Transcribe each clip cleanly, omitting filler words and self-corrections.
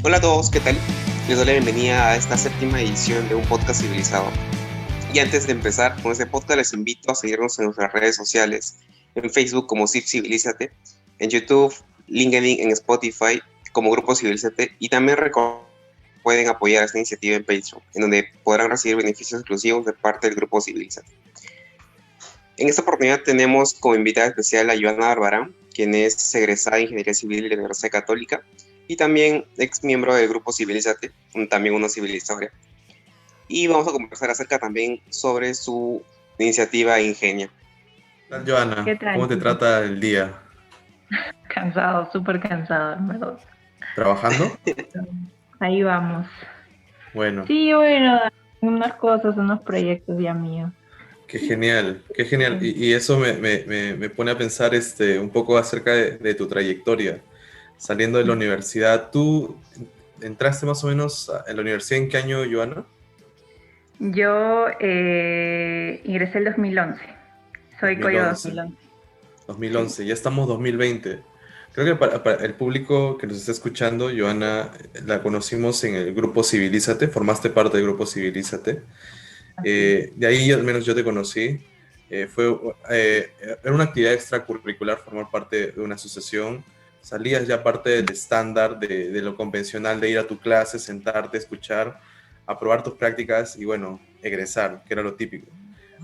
Hola a todos, ¿qué tal? Les doy la bienvenida a esta séptima edición de un podcast civilizado. Y antes de empezar con este podcast, les invito a seguirnos en nuestras redes sociales, en Facebook como CIF Civilízate, en YouTube, LinkedIn, en Spotify como Grupo Civilízate, y también pueden apoyar esta iniciativa en Patreon, en donde podrán recibir beneficios exclusivos de parte del Grupo Civilízate. En esta oportunidad tenemos como invitada especial a Joana Barbarán, quien es egresada de Ingeniería Civil de la Universidad Católica y también ex miembro del Grupo Civilízate, también una civilizadora. Y vamos a conversar acerca también sobre su iniciativa Ingenia. ¿Qué tal, Joana? ¿Qué tal, ¿Cómo te chicos? trata el día? Cansado, súper cansado, en verdad. ¿Trabajando? Ahí vamos. Bueno, Sí, bueno, unas cosas, unos proyectos ya míos. qué genial, qué genial. Sí. Y eso me pone a pensar un poco acerca de tu trayectoria. Saliendo de la universidad, ¿tú entraste más o menos en la universidad en qué año, Joana? Yo ingresé el 2011. Soy Coyo 2011. 2011. Sí. 2011, ya estamos 2020. Creo que para el público que nos está escuchando, Joana, la conocimos en el grupo Civilízate, formaste parte del grupo Civilízate. Así es. De ahí al menos yo te conocí. Fue, era una actividad extracurricular formar parte de una asociación. Salías ya parte del estándar, de lo convencional, de ir a tu clase, sentarte, escuchar, aprobar tus prácticas y bueno, egresar, que era lo típico.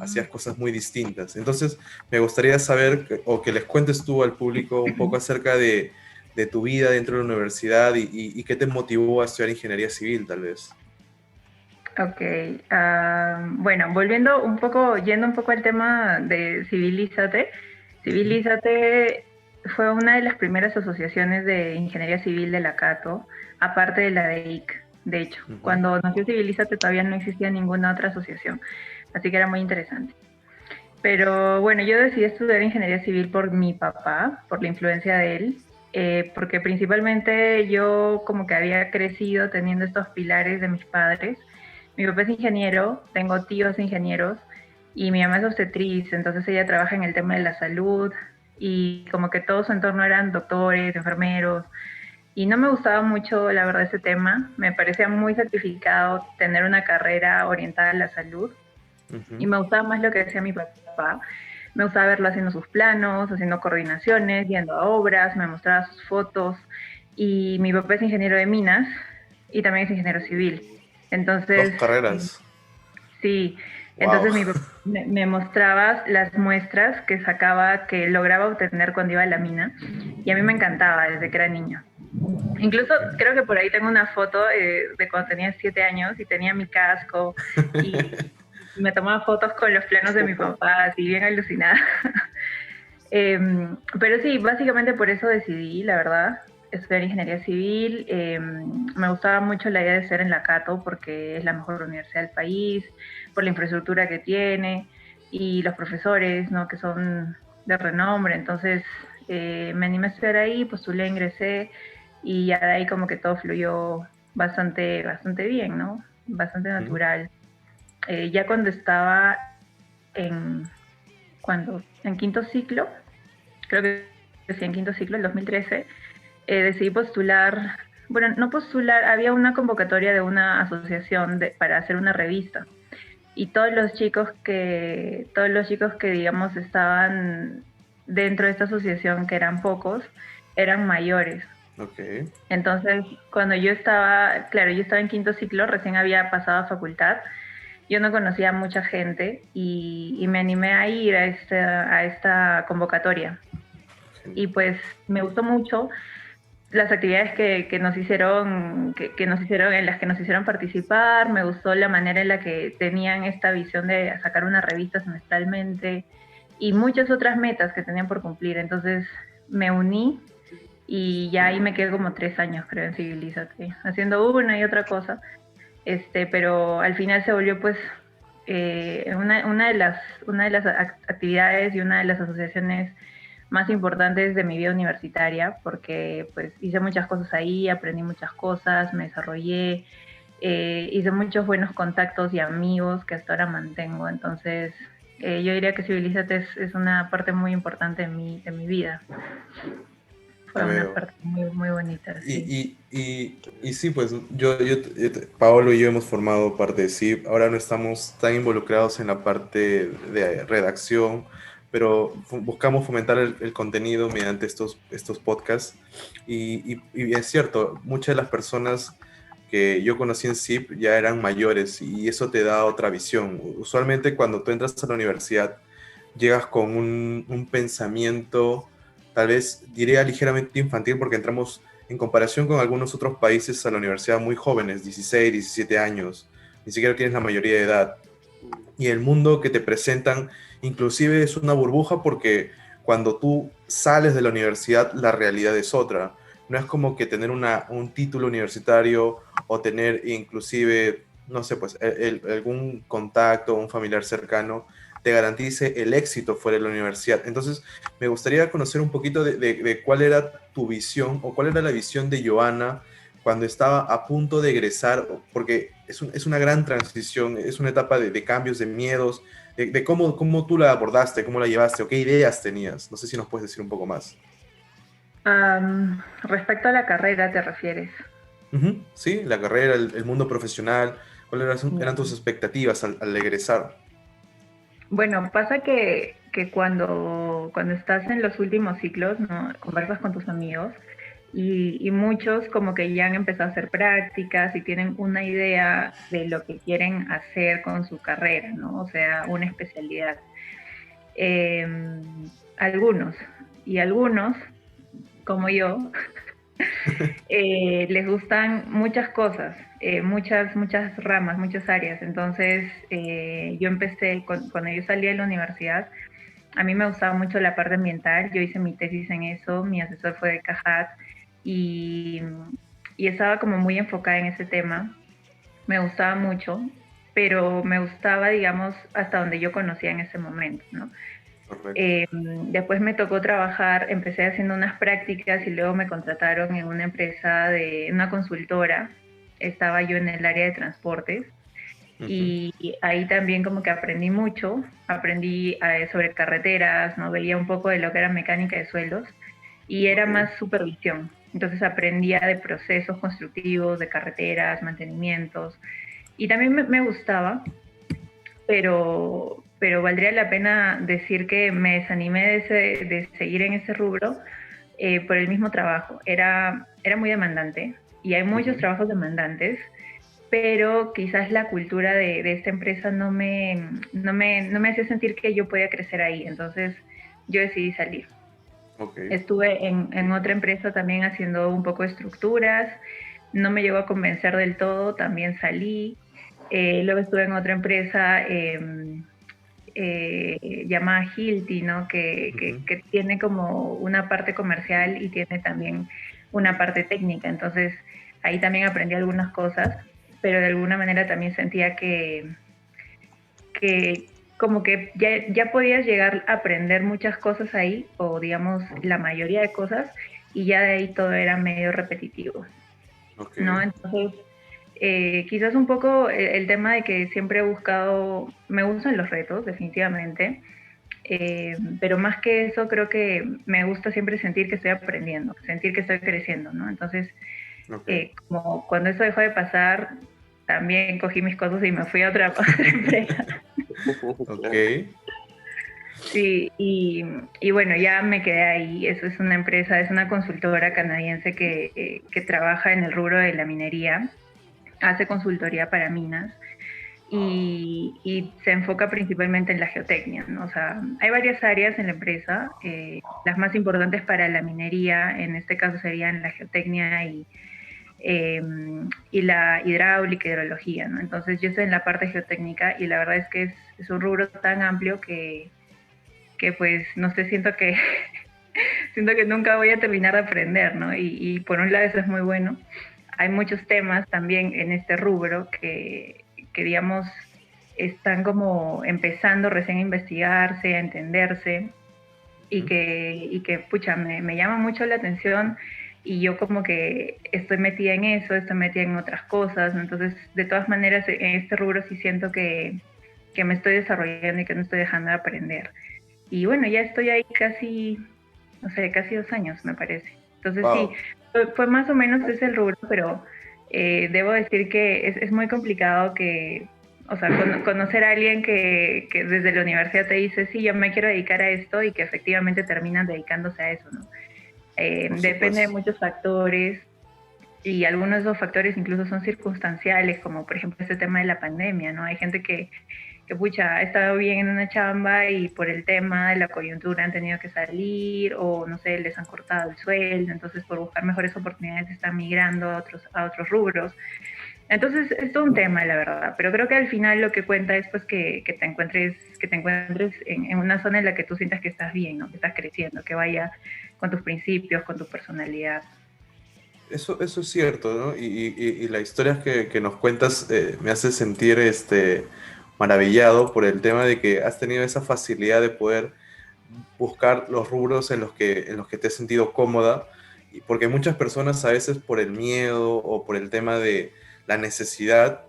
Hacías cosas muy distintas. Entonces, me gustaría saber o que les cuentes tú al público un poco acerca de tu vida dentro de la universidad y qué te motivó a estudiar ingeniería civil, tal vez. Ok, bueno, volviendo un poco, yendo un poco al tema de Civilízate. Ujú. Civilízate fue una de las primeras asociaciones de ingeniería civil de la Cato, aparte de la de IC. De hecho, Ujú. cuando nació Civilízate todavía no existía ninguna otra asociación, así que era muy interesante. Pero bueno, yo decidí estudiar ingeniería civil por mi papá, por la influencia de él, porque principalmente yo como que había crecido teniendo estos pilares de mis padres. Mi papá es ingeniero, tengo tíos ingenieros y mi mamá es obstetriz, entonces ella trabaja en el tema de la salud y como que todo su entorno eran doctores, enfermeros, y no me gustaba mucho, la verdad, ese tema. Me parecía muy sacrificado tener una carrera orientada a la salud y Ujú. me gustaba más lo que hacía mi papá. Me gustaba verlo haciendo sus planos, haciendo coordinaciones, yendo a obras, me mostraba sus fotos. Y mi papá es ingeniero de minas y también es ingeniero civil. Dos Entonces, carreras. sí, Wow. entonces mi papá me mostraba las muestras que sacaba, que lograba obtener cuando iba a la mina. Y a mí me encantaba desde que era niño. Incluso creo que por ahí tengo una foto de cuando tenía 7 años y tenía mi casco y me tomaba fotos con los planos de mi papá, así bien alucinada. Pero sí, básicamente por eso decidí, la verdad, estudiar ingeniería civil. Me gustaba mucho la idea de ser en la Cato porque es la mejor universidad del país, por la infraestructura que tiene y los profesores, ¿no? Que son de renombre. Entonces me animé a estudiar ahí, postulé, ingresé y ya de ahí como que todo fluyó bastante bien, ¿no? Bastante Ujú. natural. Ya cuando estaba en, en quinto ciclo, creo que sí, en quinto ciclo, el 2013, decidí postular, bueno, no postular, había una convocatoria de una asociación para hacer una revista. Y todos los chicos que digamos estaban dentro de esta asociación, que eran pocos, eran mayores. Ok. Entonces, cuando yo estaba, claro, yo estaba en quinto ciclo, recién había pasado a facultad, yo no conocía a mucha gente y me animé a ir a esta convocatoria. Y Genial. pues me gustó mucho las actividades que nos hicieron, que nos hicieron, en las que nos hicieron participar. Me gustó la manera en la que tenían esta visión de sacar una revista semestralmente y muchas otras metas que tenían por cumplir. Entonces me uní y ya ahí me quedé como 3 años, creo, en Civilízate, haciendo una y otra cosa. Pero al final se volvió pues una de las actividades y una de las asociaciones más importantes de mi vida universitaria, porque pues hice muchas cosas ahí, aprendí muchas cosas, me desarrollé, hice muchos buenos contactos y amigos que hasta ahora mantengo. Entonces, yo diría que Civilízate es una parte muy importante de mi vida. Ya fue una veo. parte muy, muy bonita, sí. Y sí, pues Paolo y yo hemos formado parte de SIP. Ahora no estamos tan involucrados en la parte de redacción, pero buscamos fomentar el contenido mediante estos podcasts. Y es cierto, muchas de las personas que yo conocí en SIP ya eran mayores y eso te da otra visión. Usualmente cuando tú entras a la universidad, llegas con un pensamiento, tal vez diría ligeramente infantil, porque entramos en comparación con algunos otros países a la universidad muy jóvenes, 16, 17 años, ni siquiera tienes la mayoría de edad. Y el mundo que te presentan inclusive es una burbuja porque cuando tú sales de la universidad la realidad es otra. No es como que tener un título universitario o tener inclusive, no sé, pues algún contacto, un familiar cercano te garantice el éxito fuera de la universidad. Entonces, me gustaría conocer un poquito de cuál era tu visión o cuál era la visión de Joana cuando estaba a punto de egresar, porque es una gran transición, es una etapa de cambios, de miedos, de cómo tú la abordaste, cómo la llevaste, o qué ideas tenías. No sé si nos puedes decir un poco más. Respecto a la carrera, ¿te refieres? Ujú, sí, la carrera, el mundo profesional, ¿cuáles eran tus Ya. expectativas al egresar? Bueno, pasa que cuando estás en los últimos ciclos, ¿no? Conversas con tus amigos y muchos como que ya han empezado a hacer prácticas y tienen una idea de lo que quieren hacer con su carrera, ¿no? O sea, una especialidad. Eh, algunos y algunos, como yo, les gustan muchas cosas, muchas ramas, muchas áreas. Entonces, yo empecé, cuando yo salí de la universidad, a mí me gustaba mucho la parte ambiental, yo hice mi tesis en eso, mi asesor fue de Cajat y, y estaba como muy enfocada en ese tema, me gustaba mucho, pero me gustaba, digamos, hasta donde yo conocía en ese momento, ¿no? Correcto. Después me tocó trabajar, empecé haciendo unas prácticas y luego me contrataron en una empresa de una consultora. Estaba yo en el área de transportes Ujú. y ahí también como que aprendí mucho, aprendí sobre carreteras, no veía un poco de lo que era mecánica de suelos y era Ok. más supervisión. Entonces aprendía de procesos constructivos, de carreteras, mantenimientos y también me gustaba, pero valdría la pena decir que me desanimé de seguir en ese rubro por el mismo trabajo. Era muy demandante y hay muchos Ujú. trabajos demandantes, pero quizás la cultura de esta empresa no me hacía sentir que yo podía crecer ahí, entonces yo decidí salir. Ok. Estuve en otra empresa también haciendo un poco de estructuras, no me llegó a convencer del todo, también salí. Luego estuve en otra empresa llamada Hilti, ¿no? Ujú. Que tiene como una parte comercial y tiene también una parte técnica. Entonces, ahí también aprendí algunas cosas, pero de alguna manera también sentía que como que ya podías llegar a aprender muchas cosas ahí, o digamos la mayoría de cosas, y ya de ahí todo era medio repetitivo, Ok. ¿no? Entonces, quizás un poco el tema de que siempre he buscado, me gustan los retos, definitivamente, pero más que eso creo que me gusta siempre sentir que estoy aprendiendo, sentir que estoy creciendo, ¿no? Entonces, Ok. como cuando eso dejó de pasar, también cogí mis cosas y me fui a otra, otra empresa. Ok. Sí, y bueno, ya me quedé ahí. Eso es una empresa, es una consultora canadiense que trabaja en el rubro de la minería, hace consultoría para minas y se enfoca principalmente en la geotecnia, ¿no? O sea, hay varias áreas en la empresa, las más importantes para la minería, en este caso serían la geotecnia eh, y la hidráulica, hidrología, ¿no? Entonces yo estoy en la parte geotécnica y la verdad es que es un rubro tan amplio que pues no sé, siento que nunca voy a terminar de aprender, ¿no? Y por un lado eso es muy bueno. Hay muchos temas también en este rubro que digamos, están como empezando recién a investigarse, a entenderse, pucha, me llama mucho la atención y yo como que estoy metida en eso, estoy metida en otras cosas, ¿no? Entonces, de todas maneras, en este rubro sí siento que me estoy desarrollando y que no estoy dejando de aprender. Y bueno, ya estoy ahí casi, no sé, casi 2 años, me parece. Entonces sí, Wow. fue más o menos ese el rubro, pero debo decir que es muy complicado que, o sea, conocer a alguien que desde la universidad te dice, sí, yo me quiero dedicar a esto y que efectivamente terminan dedicándose a eso, ¿no? Por Depende de supuesto. muchos factores y algunos de esos factores incluso son circunstanciales, como por ejemplo este tema de la pandemia, ¿no? Hay gente que pucha, ha estado bien en una chamba y por el tema de la coyuntura han tenido que salir o no sé, les han cortado el sueldo, entonces por buscar mejores oportunidades están migrando a otros rubros. Entonces es todo un tema, la verdad, pero creo que al final lo que cuenta es pues que te encuentres en una zona en la que tú sientas que estás bien, ¿no? Que estás creciendo, que vaya con tus principios, con tu personalidad. Eso es cierto, ¿no? Y la historia que nos cuentas me hace sentir maravillado por el tema de que has tenido esa facilidad de poder buscar los rubros en los que te has sentido cómoda, y porque muchas personas a veces por el miedo o por el tema de la necesidad,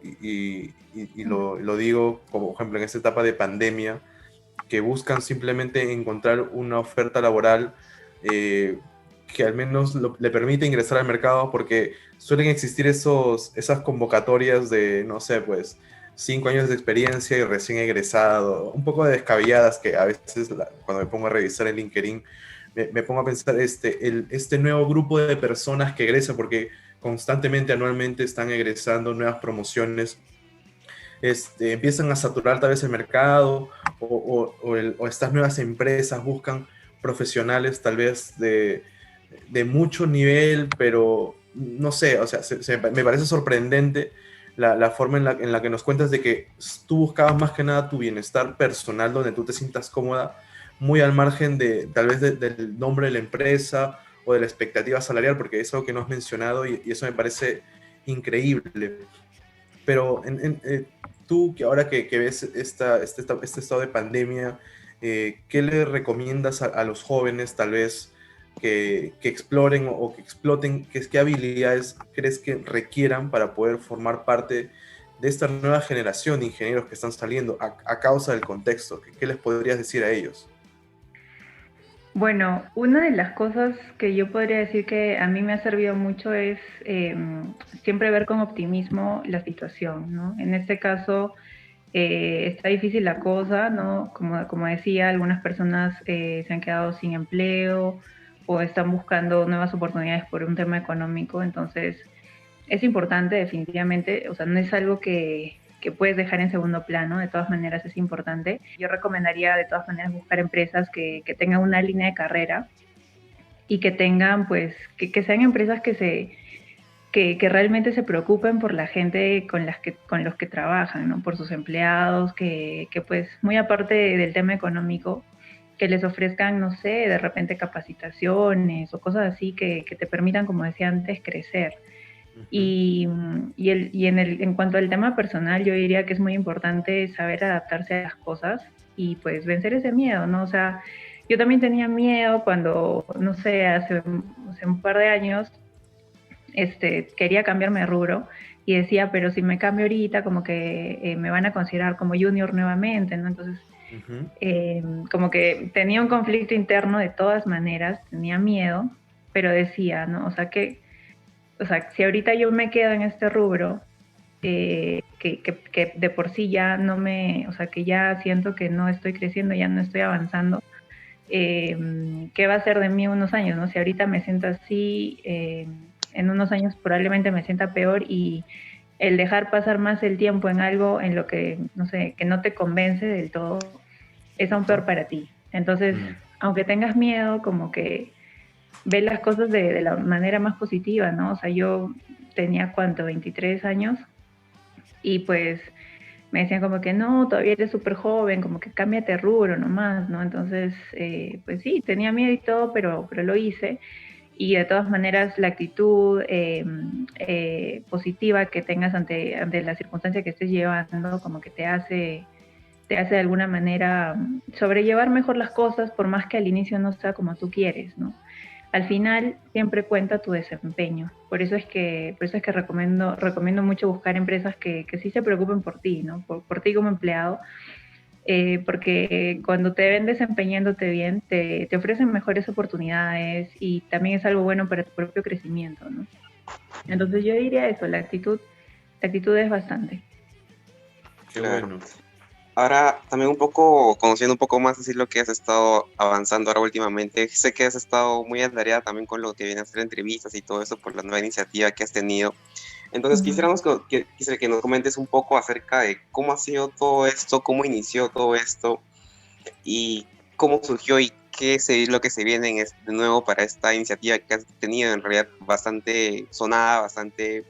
lo digo como ejemplo en esta etapa de pandemia, que buscan simplemente encontrar una oferta laboral eh, que al menos le permite ingresar al mercado, porque suelen existir esas convocatorias de, no sé, pues 5 años de experiencia y recién egresado, un poco descabelladas, que a veces cuando me pongo a revisar el LinkedIn me pongo a pensar este nuevo grupo de personas que egresan, porque constantemente, anualmente están egresando nuevas promociones, empiezan a saturar tal vez el mercado, o estas nuevas empresas buscan profesionales tal vez de mucho nivel, pero no sé, o sea, me parece sorprendente la forma en la que nos cuentas de que tú buscabas más que nada tu bienestar personal, donde tú te sientas cómoda, muy al margen de tal vez del nombre de la empresa o de la expectativa salarial, porque es algo que no has mencionado, y eso me parece increíble. Pero tú, que ahora que ves este estado de pandemia, ¿qué le recomiendas a los jóvenes tal vez que exploren o que exploten? ¿Qué habilidades crees que requieran para poder formar parte de esta nueva generación de ingenieros que están saliendo a causa del contexto? ¿Qué les podrías decir a ellos? Bueno, una de las cosas que yo podría decir que a mí me ha servido mucho es siempre ver con optimismo la situación, ¿no? En este caso, está difícil la cosa, ¿no? Como decía, algunas personas se han quedado sin empleo o están buscando nuevas oportunidades por un tema económico, entonces es importante definitivamente, o sea, no es algo que puedes dejar en segundo plano, de todas maneras es importante. Yo recomendaría de todas maneras buscar empresas que tengan una línea de carrera y que tengan, pues, que sean empresas que realmente se preocupen por la gente con los que trabajan, ¿no? Por sus empleados, que pues muy aparte del tema económico, que les ofrezcan, no sé, de repente capacitaciones o cosas así que te permitan, como decía antes, crecer. Ujú. En cuanto al tema personal, yo diría que es muy importante saber adaptarse a las cosas y pues vencer ese miedo, ¿no? O sea, yo también tenía miedo cuando, no sé, hace un par de años, quería cambiarme de rubro y decía, pero si me cambio ahorita, como que me van a considerar como junior nuevamente, ¿no? Entonces, Ujú. como que tenía un conflicto interno de todas maneras, tenía miedo, pero decía, ¿no? O sea, si ahorita yo me quedo en este rubro, que de por sí ya no me, o sea, que ya siento que no estoy creciendo, ya no estoy avanzando, ¿qué va a ser de mí unos años, no? Si ahorita me siento así, en unos años probablemente me sienta peor y el dejar pasar más el tiempo en algo en lo que, no sé, que no te convence del todo, es aún peor para ti. Entonces, Mm. aunque tengas miedo, como que ve las cosas de la manera más positiva, ¿no? O sea, yo tenía, ¿cuánto? 23 años y pues me decían como que no, todavía eres súper joven, como que cámbiate de rubro nomás, ¿no? Entonces, pues sí, tenía miedo y todo, pero lo hice. Y de todas maneras, la actitud positiva que tengas ante la circunstancia que estés llevando, como que te hace de alguna manera sobrellevar mejor las cosas, por más que al inicio no sea como tú quieres, ¿no? Al final siempre cuenta tu desempeño. Por eso es que recomiendo mucho buscar empresas que sí se preocupen por ti, ¿no? Por ti como empleado, porque cuando te ven desempeñándote bien, te ofrecen mejores oportunidades y también es algo bueno para tu propio crecimiento, ¿no? Entonces yo diría eso, la actitud es bastante. Qué Claro. bueno. Ahora, también un poco, conociendo un poco más así lo que has estado avanzando ahora últimamente, sé que has estado muy atareada también con lo que viene a ser entrevistas y todo eso por la nueva iniciativa que has tenido. Entonces, Ujú. quisiera que nos comentes un poco acerca de cómo ha sido todo esto, cómo inició todo esto y cómo surgió y qué es lo que se viene de nuevo para esta iniciativa que has tenido en realidad bastante sonada, bastante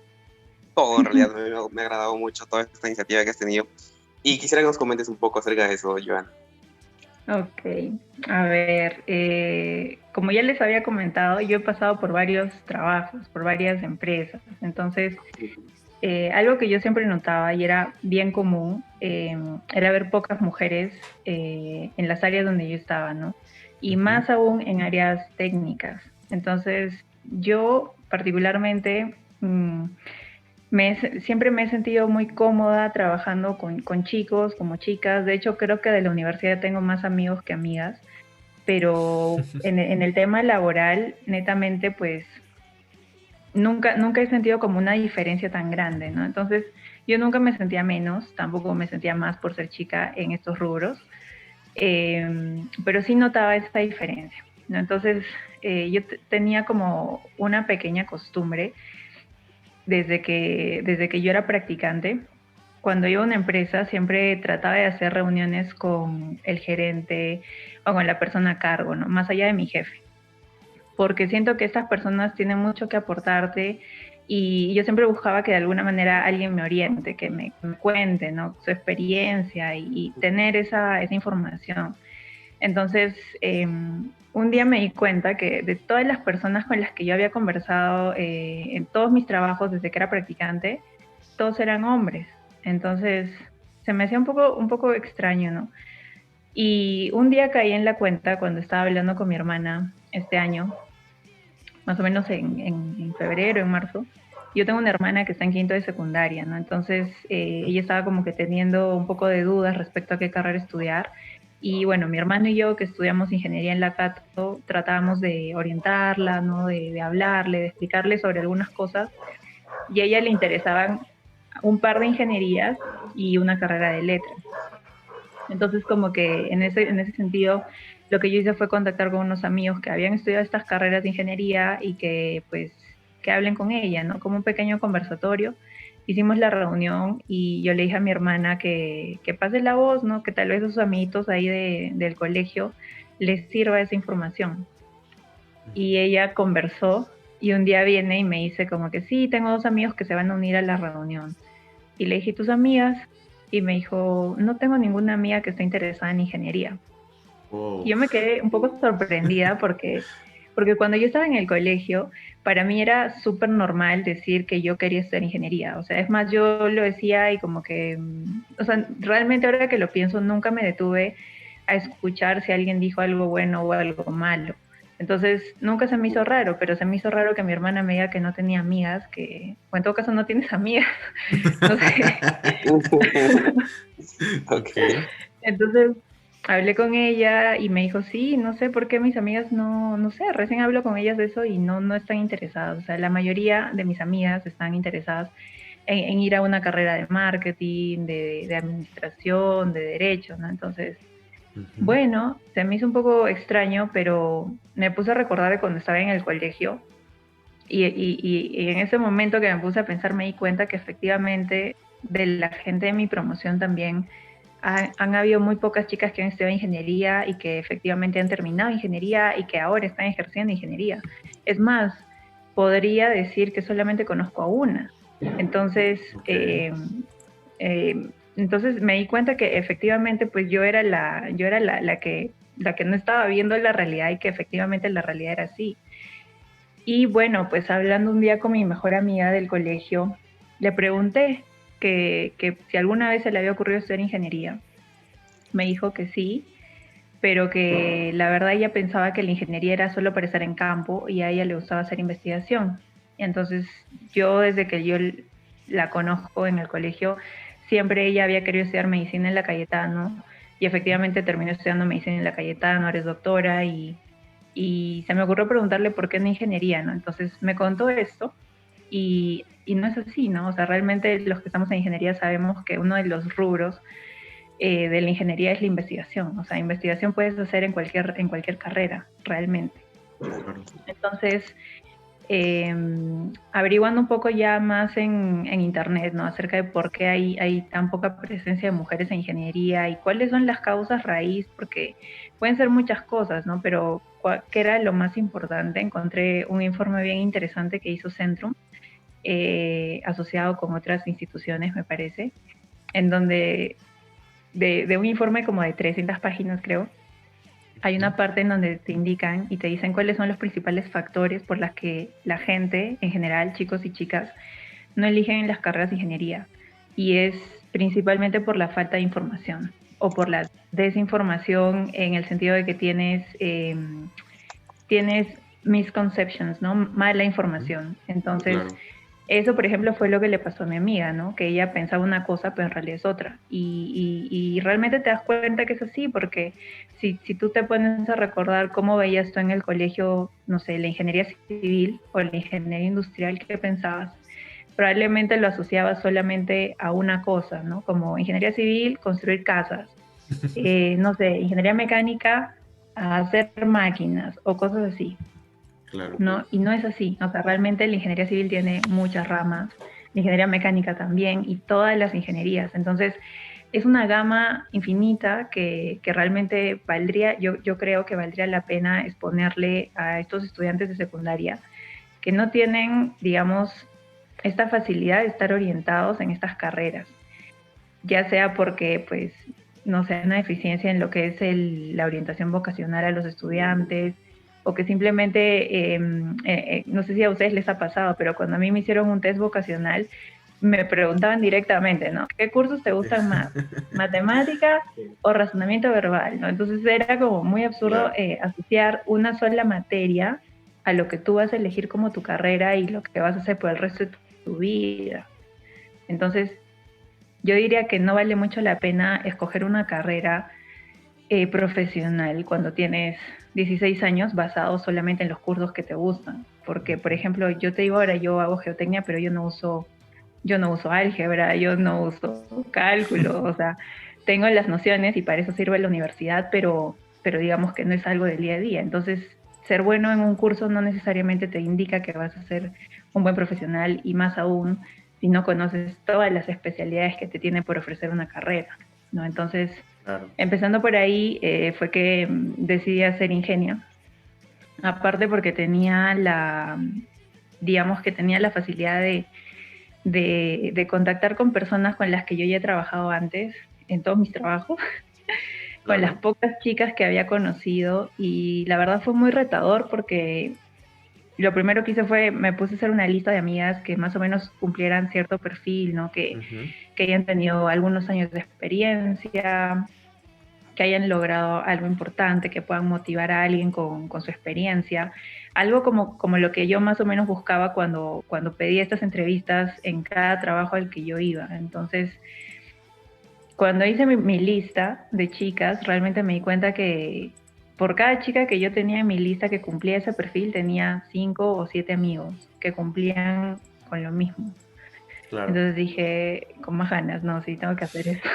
todo en realidad. Me ha agradado mucho toda esta iniciativa que has tenido. Y quisiera que nos comentes un poco acerca de eso, Joan. Ok, a ver, como ya les había comentado, yo he pasado por varios trabajos, por varias empresas, entonces algo que yo siempre notaba y era bien común era ver pocas mujeres en las áreas donde yo estaba, ¿no? Y Ujú. más aún en áreas técnicas. Entonces, yo particularmente siempre me he sentido muy cómoda trabajando con chicos, como chicas. De hecho, creo que de la universidad tengo más amigos que amigas, pero en el tema laboral, netamente, pues nunca he sentido como una diferencia tan grande, ¿no? Entonces, yo nunca me sentía menos, tampoco me sentía más por ser chica en estos rubros, pero sí notaba esta diferencia, ¿no? Entonces, yo tenía como una pequeña costumbre desde que yo era practicante. Cuando iba a una empresa, siempre trataba de hacer reuniones con el gerente o con la persona a cargo, ¿no? Más allá de mi jefe, porque siento que estas personas tienen mucho que aportarte y yo siempre buscaba que de alguna manera alguien me oriente, que me cuente, ¿no? Su experiencia y tener esa información. Entonces, un día me di cuenta que de todas las personas con las que yo había conversado en todos mis trabajos desde que era practicante, todos eran hombres. Entonces, se me hacía un poco extraño, ¿no? Y un día caí en la cuenta cuando estaba hablando con mi hermana este año, más o menos en febrero, en marzo. Yo tengo una hermana que está en quinto de secundaria, ¿no? Entonces, ella estaba como que teniendo un poco de dudas respecto a qué carrera estudiar. Y bueno, mi hermano y yo, que estudiamos ingeniería en la Cato, tratábamos de orientarla, ¿no? De hablarle, de explicarle sobre algunas cosas. Y a ella le interesaban un par de ingenierías y una carrera de letras. Entonces, como que en ese sentido, lo que yo hice fue contactar con unos amigos que habían estudiado estas carreras de ingeniería y que, pues, que hablen con ella, ¿no? Como un pequeño conversatorio. Hicimos la reunión y yo le dije a mi hermana que pase la voz, ¿no? Que tal vez a sus amiguitos ahí del colegio les sirva esa información. Y ella conversó y un día viene y me dice como que sí, tengo dos amigos que se van a unir a la reunión. Y le dije, ¿tus amigas? Y me dijo, no tengo ninguna amiga que esté interesada en ingeniería. Y Wow. yo me quedé un poco sorprendida porque cuando yo estaba en el colegio, para mí era súper normal decir que yo quería estudiar ingeniería. O sea, es más, yo lo decía y como que, o sea, realmente ahora que lo pienso, nunca me detuve a escuchar si alguien dijo algo bueno o algo malo. Entonces, nunca se me hizo raro, pero se me hizo raro que mi hermana me diga que no tenía amigas, o en todo caso no tienes amigas, no sé. Ok. Entonces hablé con ella y me dijo, sí, no sé por qué mis amigas no sé, recién hablo con ellas de eso y no están interesadas. O sea, la mayoría de mis amigas están interesadas en ir a una carrera de marketing, de administración, de derecho, ¿no? Entonces, Ujú. bueno, se me hizo un poco extraño, pero me puse a recordar de cuando estaba en el colegio y en ese momento que me puse a pensar me di cuenta que efectivamente de la gente de mi promoción también han habido muy pocas chicas que han estudiado ingeniería y que efectivamente han terminado ingeniería y que ahora están ejerciendo ingeniería. Es más, podría decir que solamente conozco a una. Entonces, Ok. entonces me di cuenta que efectivamente pues yo era la que no estaba viendo la realidad y que efectivamente la realidad era así. Y bueno, pues hablando un día con mi mejor amiga del colegio, le pregunté que si alguna vez se le había ocurrido estudiar ingeniería. Me dijo que sí, pero que la verdad ella pensaba que la ingeniería era solo para estar en campo y a ella le gustaba hacer investigación. Entonces yo desde que yo la conozco en el colegio, siempre ella había querido estudiar medicina en la Cayetano y efectivamente terminé estudiando medicina en la Cayetano, eres doctora, y se me ocurrió preguntarle por qué no ingeniería, ¿no? Entonces me contó esto y no es así, ¿no? O sea, realmente los que estamos en ingeniería sabemos que uno de los rubros de la ingeniería es la investigación. O sea, investigación puedes hacer en cualquier carrera, realmente. Entonces, averiguando un poco ya más en internet, ¿no? Acerca de por qué hay tan poca presencia de mujeres en ingeniería y cuáles son las causas raíz, porque pueden ser muchas cosas, ¿no? Pero ¿qué era lo más importante? Encontré un informe bien interesante que hizo Centrum, asociado con otras instituciones, me parece, en donde de un informe como de 300 páginas, creo, hay una parte en donde te indican y te dicen cuáles son los principales factores por las que la gente, en general, chicos y chicas, no eligen las carreras de ingeniería. Y es principalmente por la falta de información o por la desinformación, en el sentido de que tienes misconceptions, ¿no? Mala información. Entonces, claro, eso, por ejemplo, fue lo que le pasó a mi amiga, ¿no? Que ella pensaba una cosa, pero en realidad es otra. Y realmente te das cuenta que es así, porque si tú te pones a recordar cómo veías tú en el colegio, no sé, la ingeniería civil o la ingeniería industrial, ¿qué pensabas? Probablemente lo asociabas solamente a una cosa, ¿no? Como ingeniería civil, construir casas. No sé, ingeniería mecánica, a hacer máquinas o cosas así. Claro. ¿No? Y no es así. O sea, realmente la ingeniería civil tiene muchas ramas, la ingeniería mecánica también, y todas las ingenierías. Entonces, es una gama infinita que realmente valdría, yo creo que valdría la pena exponerle a estos estudiantes de secundaria que no tienen, digamos, esta facilidad de estar orientados en estas carreras, ya sea porque, pues, no sé, una deficiencia en lo que es la orientación vocacional a los estudiantes, o que simplemente, no sé si a ustedes les ha pasado, pero cuando a mí me hicieron un test vocacional, me preguntaban directamente, ¿no? ¿Qué cursos te gustan más? ¿Matemática o razonamiento verbal? ¿No? Entonces era como muy absurdo, claro, asociar una sola materia a lo que tú vas a elegir como tu carrera y lo que vas a hacer por el resto de tu vida. Entonces, yo diría que no vale mucho la pena escoger una carrera profesional cuando tienes 16 años basado solamente en los cursos que te gustan. Porque, por ejemplo, yo te digo ahora, yo hago geotecnia, pero yo no uso álgebra, yo no uso cálculo, o sea, tengo las nociones y para eso sirve la universidad, pero digamos que no es algo del día a día. Entonces, ser bueno en un curso no necesariamente te indica que vas a ser un buen profesional, y más aún si no conoces todas las especialidades que te tiene por ofrecer una carrera, ¿no? Entonces, claro, empezando por ahí, fue que decidí hacer ingenio, aparte porque tenía digamos que tenía la facilidad de contactar con personas con las que yo ya he trabajado antes en todos mis trabajos, claro, con las pocas chicas que había conocido, y la verdad fue muy retador porque lo primero que hice fue, me puse a hacer una lista de amigas que más o menos cumplieran cierto perfil, ¿no? Que hayan tenido algunos años de experiencia, que hayan logrado algo importante, que puedan motivar a alguien con su experiencia. Algo como lo que yo más o menos buscaba cuando pedí estas entrevistas en cada trabajo al que yo iba. Entonces, cuando hice mi lista de chicas, realmente me di cuenta que por cada chica que yo tenía en mi lista que cumplía ese perfil, tenía 5 o 7 amigos que cumplían con lo mismo. Claro. Entonces dije, con más ganas, no, sí, tengo que hacer eso,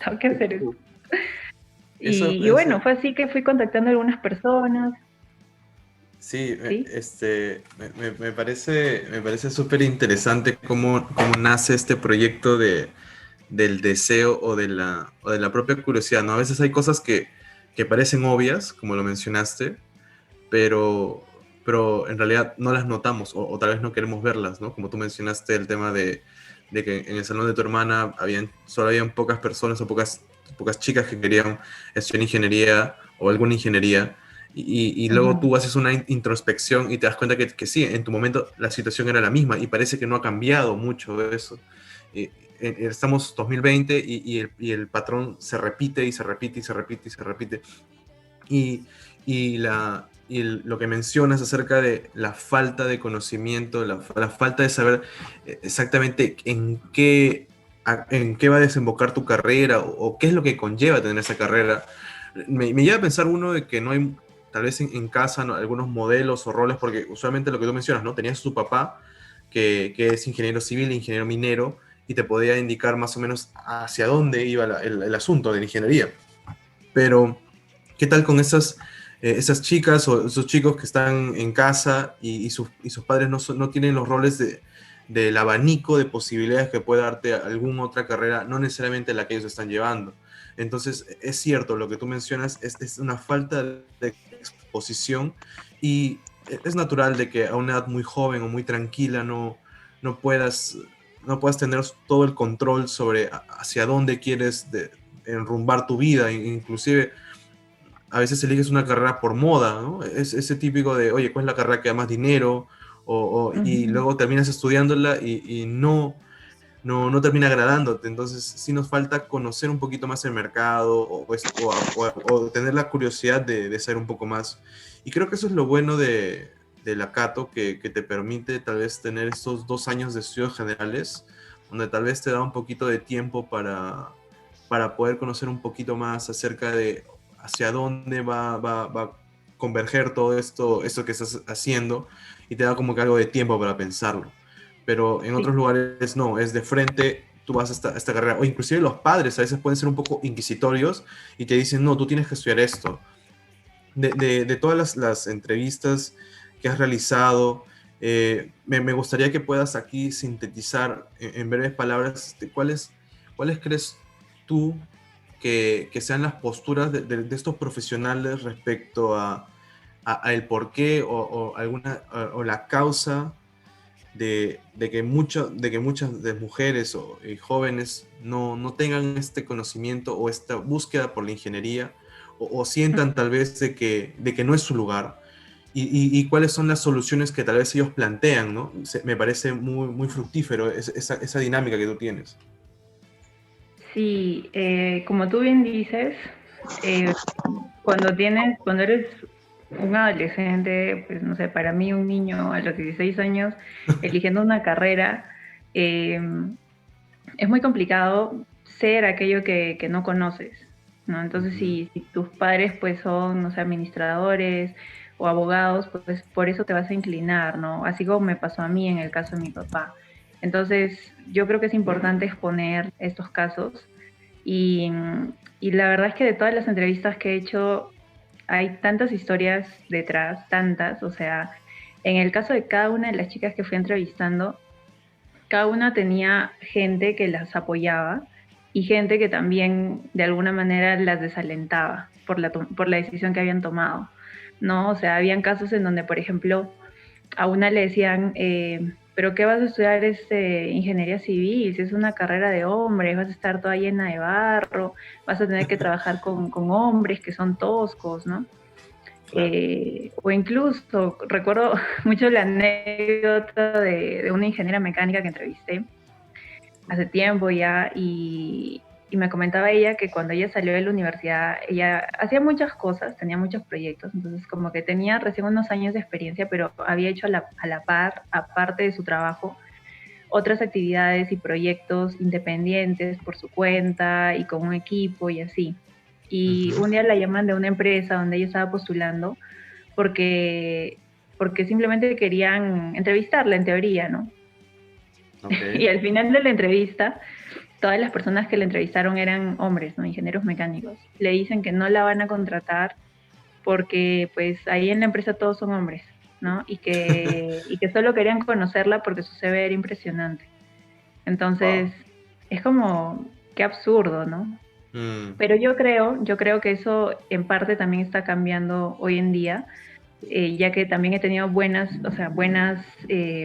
tengo que hacer eso. Y bueno, fue así que fui contactando a algunas personas. Sí, ¿sí? Me parece súper interesante cómo nace este proyecto del deseo o de la propia curiosidad, ¿no? A veces hay cosas que parecen obvias, como lo mencionaste, pero en realidad no las notamos o tal vez no queremos verlas, ¿no? Como tú mencionaste el tema de que en el salón de tu hermana solo habían pocas personas o pocas chicas que querían estudiar ingeniería o alguna ingeniería, y luego tú haces una introspección y te das cuenta que sí, en tu momento la situación era la misma y parece que no ha cambiado mucho eso. Estamos 2020 y el patrón se repite y se repite y se repite y se repite. Lo que mencionas acerca de la falta de conocimiento, la falta de saber exactamente en qué en qué va a desembocar tu carrera o qué es lo que conlleva tener esa carrera. Me lleva a pensar uno de que no hay, tal vez en casa, ¿no?, algunos modelos o roles, porque usualmente lo que tú mencionas, ¿no? Tenías a tu papá que es ingeniero civil, ingeniero minero, y te podía indicar más o menos hacia dónde iba el asunto de la ingeniería. Pero, ¿qué tal con esas chicas o esos chicos que están en casa y sus padres no tienen los roles del abanico de posibilidades que puede darte alguna otra carrera, no necesariamente la que ellos están llevando? Entonces, es cierto, lo que tú mencionas es una falta de exposición, y es natural de que a una edad muy joven o muy tranquila no puedas, no puedas tener todo el control sobre hacia dónde quieres enrumbar tu vida. Inclusive a veces eliges una carrera por moda, ¿no? Es ese típico de, oye, ¿cuál es la carrera que da más dinero? Y Ujú. luego terminas estudiándola y no termina agradándote. Entonces sí nos falta conocer un poquito más el mercado, o tener la curiosidad de saber un poco más. Y creo que eso es lo bueno de la Cato, que te permite tal vez tener estos 2 años de estudios generales, donde tal vez te da un poquito de tiempo para poder conocer un poquito más acerca de hacia dónde va a converger todo esto que estás haciendo, y te da como que algo de tiempo para pensarlo. Pero en Sí. otros lugares no, es de frente, tú vas a esta carrera, o inclusive los padres a veces pueden ser un poco inquisitorios y te dicen, no, tú tienes que estudiar esto. De todas las entrevistas que has realizado, me gustaría que puedas aquí sintetizar en breves palabras cuáles crees tú que sean las posturas de estos profesionales respecto a el porqué o la causa de que muchas de mujeres y jóvenes no tengan este conocimiento o esta búsqueda por la ingeniería, o sientan tal vez de que no es su lugar, y cuáles son las soluciones que tal vez ellos plantean, ¿no? Me parece muy, muy fructífero esa dinámica que tú tienes. Sí, como tú bien dices, eh, cuando eres un adolescente, pues no sé, para mí un niño a los 16 años eligiendo una carrera, eh, es muy complicado ser aquello que no conoces, ¿no? Entonces, Ujú. si tus padres pues son, no sé, administradores o abogados, pues por eso te vas a inclinar, ¿no? Así como me pasó a mí en el caso de mi papá. Entonces, yo creo que es importante exponer estos casos y, y la verdad es que de todas las entrevistas que he hecho, hay tantas historias detrás, tantas, o sea, en el caso de cada una de las chicas que fui entrevistando, cada una tenía gente que las apoyaba y gente que también de alguna manera las desalentaba por la decisión que habían tomado, ¿no? O sea, habían casos en donde, por ejemplo, a una le decían, pero ¿qué vas a estudiar ingeniería civil? Si es una carrera de hombres, vas a estar toda llena de barro, vas a tener que trabajar con hombres que son toscos, ¿no? Claro. O incluso recuerdo mucho la anécdota de una ingeniera mecánica que entrevisté hace tiempo ya y me comentaba ella que cuando ella salió de la universidad, ella hacía muchas cosas, tenía muchos proyectos, entonces como que tenía recién unos años de experiencia, pero había hecho a la par, aparte de su trabajo, otras actividades y proyectos independientes por su cuenta y con un equipo y así. Y Ujú. un día la llaman de una empresa donde ella estaba postulando porque, porque simplemente querían entrevistarla en teoría, ¿no? Ok. Y al final de la entrevista, todas las personas que la entrevistaron eran hombres, ¿no? Ingenieros mecánicos. Le dicen que no la van a contratar porque pues ahí en la empresa todos son hombres, ¿no? Y que solo querían conocerla porque su CV era impresionante. Wow. Entonces, es como, qué absurdo, ¿no? Mm. Pero yo creo que eso en parte también está cambiando hoy en día, ya que también he tenido buenas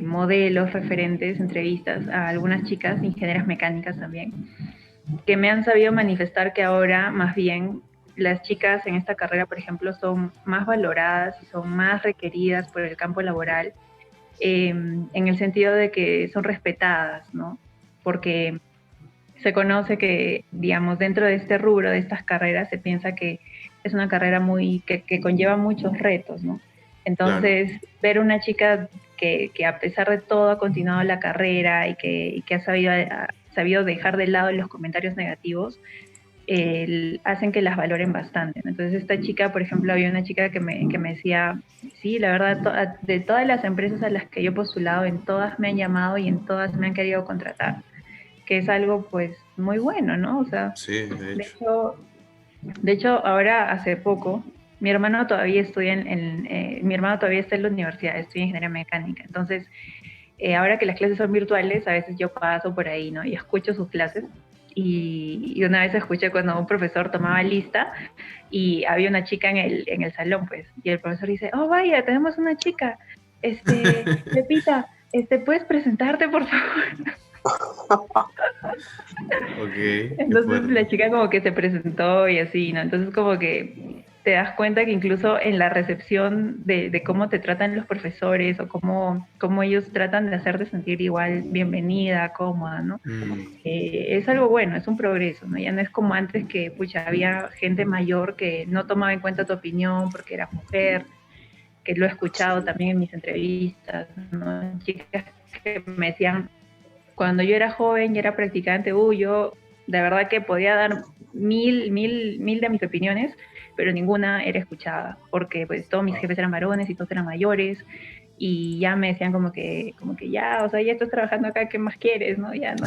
modelos, referentes, entrevistas a algunas chicas, ingenieras mecánicas también, que me han sabido manifestar que ahora más bien las chicas en esta carrera, por ejemplo, son más valoradas y son más requeridas por el campo laboral, en el sentido de que son respetadas, ¿no? Porque se conoce que, digamos, dentro de este rubro, de estas carreras, se piensa que es una carrera que conlleva muchos retos, ¿no? Claro. Entonces, ver una chica que a pesar de todo ha continuado la carrera y que ha sabido sabido dejar de lado los comentarios negativos, hacen que las valoren bastante, ¿no? Entonces esta chica, por ejemplo, había una chica que me decía, sí, la verdad, de todas las empresas a las que yo he postulado, en todas me han llamado y en todas me han querido contratar, que es algo pues muy bueno, ¿no? O sea, Sí, de de hecho. hecho, de hecho ahora hace poco, mi hermano todavía estudia mi hermano todavía está en la universidad, estudia ingeniería mecánica, entonces ahora que las clases son virtuales, a veces yo paso por ahí, ¿no? Y escucho sus clases. Y una vez escuché cuando un profesor tomaba lista y había una chica en el salón, pues, y el profesor dice, oh, vaya, tenemos una chica, Pepita, ¿puedes presentarte, por favor? Ok, qué Entonces fuerte. la chica como que se presentó y así, ¿no? Entonces como que te das cuenta que incluso en la recepción de cómo te tratan los profesores o cómo ellos tratan de hacerte sentir igual bienvenida, cómoda, ¿no? Es algo bueno, es un progreso, ¿no? Ya no es como antes que, pucha, había gente mayor que no tomaba en cuenta tu opinión porque eras mujer, que lo he escuchado también en mis entrevistas, ¿no? Chicas que me decían, cuando yo era joven y era practicante, yo de verdad que podía dar mil de mis opiniones, pero ninguna era escuchada, porque pues todos mis Wow. jefes eran varones y todos eran mayores, y ya me decían como que ya, o sea, ya estás trabajando acá, ¿qué más quieres, no? Ya no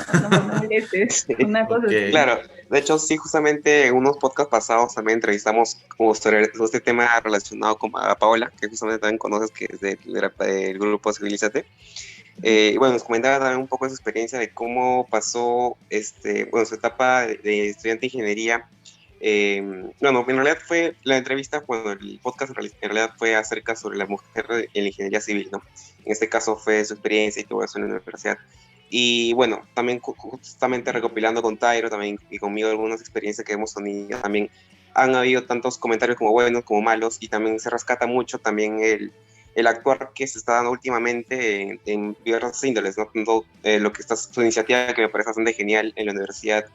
molestes, Sí, una cosa Ok. así. claro. De hecho, sí, justamente en unos podcasts pasados también entrevistamos como sobre este tema relacionado con a Paola, que justamente también conoces, que es del grupo Civilízate. Bueno, nos comentaba también un poco de su experiencia de cómo pasó bueno, su etapa de estudiante de ingeniería. Bueno, en realidad fue la entrevista, bueno, el podcast en realidad fue acerca sobre la mujer en la ingeniería civil, ¿no? En este caso fue su experiencia y todo eso en la universidad. Y bueno, también justamente recopilando con Tairo también y conmigo algunas experiencias que hemos tenido, también han habido tantos comentarios como buenos como malos, y también se rescata mucho también el actuar que se está dando últimamente en diversas índoles, ¿no? Lo que está su iniciativa, que me parece bastante genial en la universidad.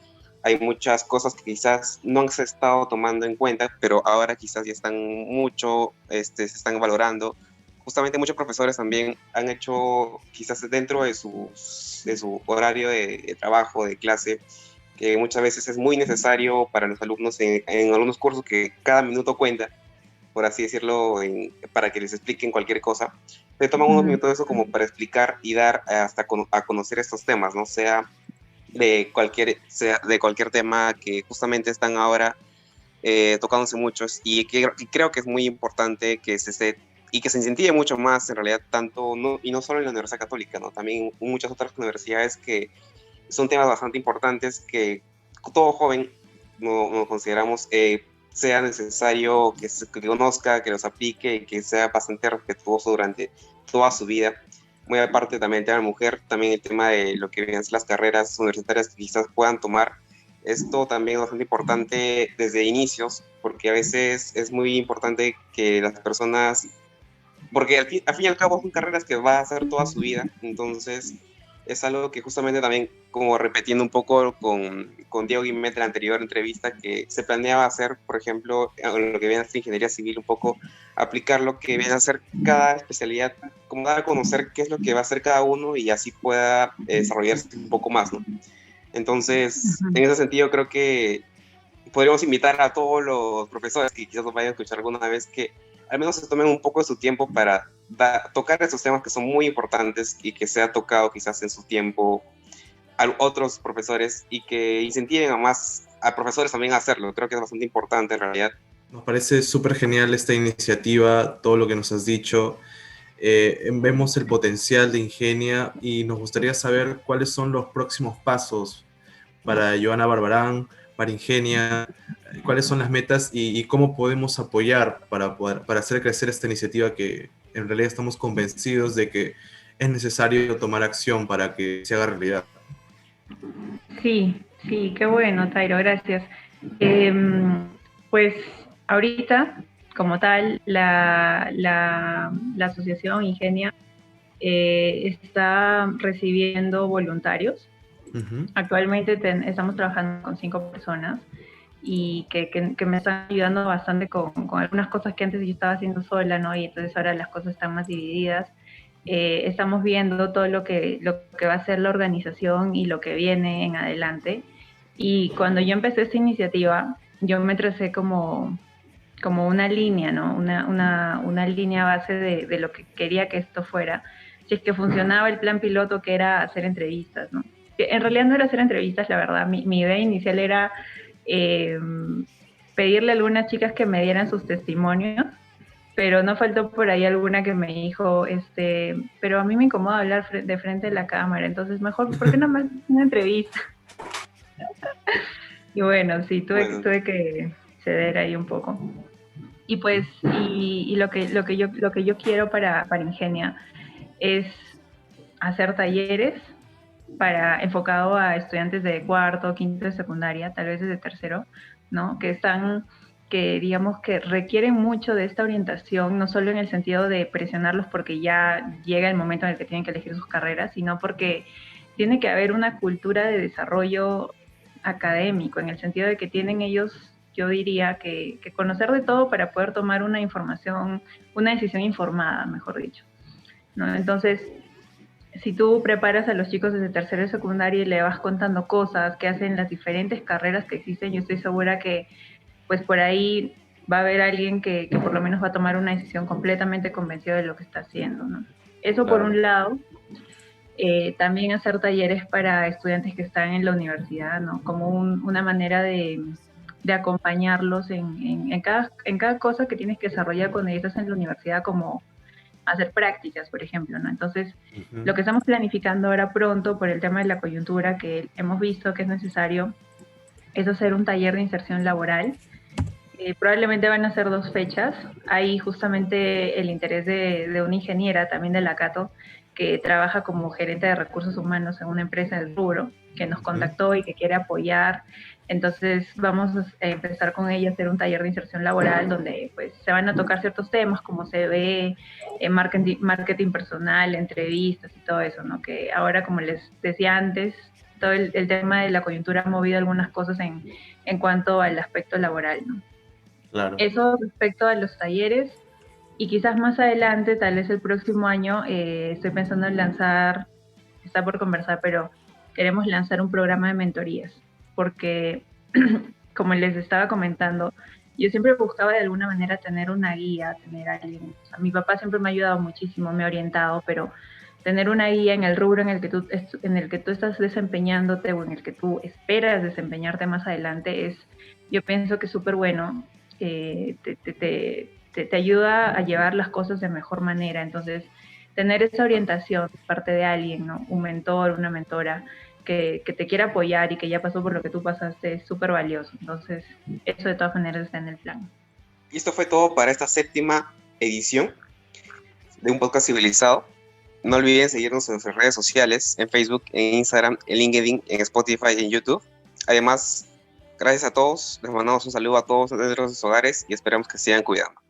Hay muchas cosas que quizás no se han estado tomando en cuenta, pero ahora quizás ya están mucho, se están valorando. Justamente muchos profesores también han hecho, quizás dentro de su horario de trabajo, de clase, que muchas veces es muy necesario para los alumnos en algunos cursos, que cada minuto cuenta, por así decirlo, para que les expliquen cualquier cosa. Se toman unos minutos de eso como para explicar y dar hasta a conocer estos temas, ¿no? Sea de cualquier tema que justamente están ahora tocándose muchos, y creo que es muy importante que se esté y que se incentive mucho más en realidad, tanto no, y no solo en la Universidad Católica, ¿no? También en muchas otras universidades, que son temas bastante importantes que todo joven no consideramos sea necesario que conozca, que los aplique y que sea bastante respetuoso durante toda su vida. Muy aparte también el tema de mujer, también el tema de lo que vienen las carreras universitarias que quizás puedan tomar. Esto también es bastante importante desde inicios, porque a veces es muy importante que las personas, porque al fin y al cabo son carreras que va a hacer toda su vida, entonces es algo que justamente también, como repitiendo un poco con Diego Guimet en la anterior entrevista, que se planeaba hacer, por ejemplo, en lo que viene a ser ingeniería civil, un poco aplicar lo que viene a ser cada especialidad, como dar a conocer qué es lo que va a hacer cada uno, y así pueda desarrollarse un poco más, ¿no? Entonces, en ese sentido, creo que podríamos invitar a todos los profesores que quizás nos vayan a escuchar alguna vez, que al menos se tomen un poco de su tiempo para tocar esos temas que son muy importantes y que se ha tocado quizás en su tiempo a otros profesores, y que incentiven a más a profesores también a hacerlo. Creo que es bastante importante en realidad. Nos parece súper genial esta iniciativa, todo lo que nos has dicho. Vemos el potencial de Ingenia y nos gustaría saber cuáles son los próximos pasos para Johanna Barbarán, para Ingenia, cuáles son las metas y cómo podemos apoyar para hacer crecer esta iniciativa, que en realidad estamos convencidos de que es necesario tomar acción para que se haga realidad. Sí, sí, qué bueno, Tairo, gracias. Pues ahorita, como tal, la Asociación Ingenia está recibiendo voluntarios. Uh-huh. Actualmente estamos trabajando con 5 personas y que me están ayudando bastante con algunas cosas que antes yo estaba haciendo sola, ¿no? Y entonces ahora las cosas están más divididas. estamos viendo todo lo que va a ser la organización y lo que viene en adelante. Y cuando yo empecé esta iniciativa, yo me tracé como una línea, ¿no? Una línea base de lo que quería que esto fuera. Si es que funcionaba el plan piloto, que era hacer entrevistas, ¿no? En realidad no era hacer entrevistas, la verdad. Mi idea inicial era pedirle a algunas chicas que me dieran sus testimonios, pero no faltó por ahí alguna que me dijo, pero a mí me incomoda hablar de frente a la cámara, entonces mejor, ¿por qué no me haces una entrevista? Y bueno, sí, tuve que ceder ahí un poco. Y pues, y lo que yo quiero para Ingenia es hacer talleres enfocado a estudiantes de cuarto, quinto de secundaria, tal vez desde tercero, ¿no? Que digamos que requieren mucho de esta orientación, no solo en el sentido de presionarlos porque ya llega el momento en el que tienen que elegir sus carreras, sino porque tiene que haber una cultura de desarrollo académico, en el sentido de que tienen ellos, yo diría, que conocer de todo para poder tomar una decisión informada, mejor dicho, ¿no? Entonces, si tú preparas a los chicos desde tercero y secundaria y le vas contando cosas que hacen las diferentes carreras que existen, yo estoy segura que pues por ahí va a haber alguien que por lo menos va a tomar una decisión completamente convencido de lo que está haciendo, ¿no? Eso por un lado. También hacer talleres para estudiantes que están en la universidad, ¿no? Como una manera de acompañarlos en cada cosa que tienes que desarrollar cuando estás en la universidad, como hacer prácticas, por ejemplo, ¿no? Entonces, lo que estamos planificando ahora pronto por el tema de la coyuntura, que hemos visto que es necesario, es hacer un taller de inserción laboral. Probablemente van a ser 2 fechas. Hay justamente el interés de una ingeniera, también de la Cato, que trabaja como gerente de recursos humanos en una empresa del rubro, que nos contactó y que quiere apoyar. Entonces vamos a empezar con ella a hacer un taller de inserción laboral donde pues se van a tocar ciertos temas como CV, marketing personal, entrevistas y todo eso, ¿no? Que ahora, como les decía antes, todo el tema de la coyuntura ha movido algunas cosas en cuanto al aspecto laboral, ¿no? Claro. Eso respecto a los talleres. Y quizás más adelante, tal vez el próximo año, estoy pensando en lanzar, está por conversar, pero queremos lanzar un programa de mentorías, porque como les estaba comentando, yo siempre buscaba de alguna manera tener una guía, tener a alguien. O sea, mi papá siempre me ha ayudado muchísimo, me ha orientado, pero tener una guía en el rubro en el que tú estás desempeñándote o en el que tú esperas desempeñarte más adelante yo pienso que es súper bueno. Te ayuda a llevar las cosas de mejor manera. Entonces, tener esa orientación de parte de alguien, ¿no? Un mentor, una mentora, que te quiera apoyar y que ya pasó por lo que tú pasaste, es súper valioso. Entonces, eso de todas maneras está en el plan. Y esto fue todo para esta 7ª edición de Un Podcast Civilizado. No olviden seguirnos en nuestras redes sociales, en Facebook, en Instagram, en LinkedIn, en Spotify y en YouTube. Además, gracias a todos, les mandamos un saludo a todos desde sus hogares y esperamos que se sigan cuidando.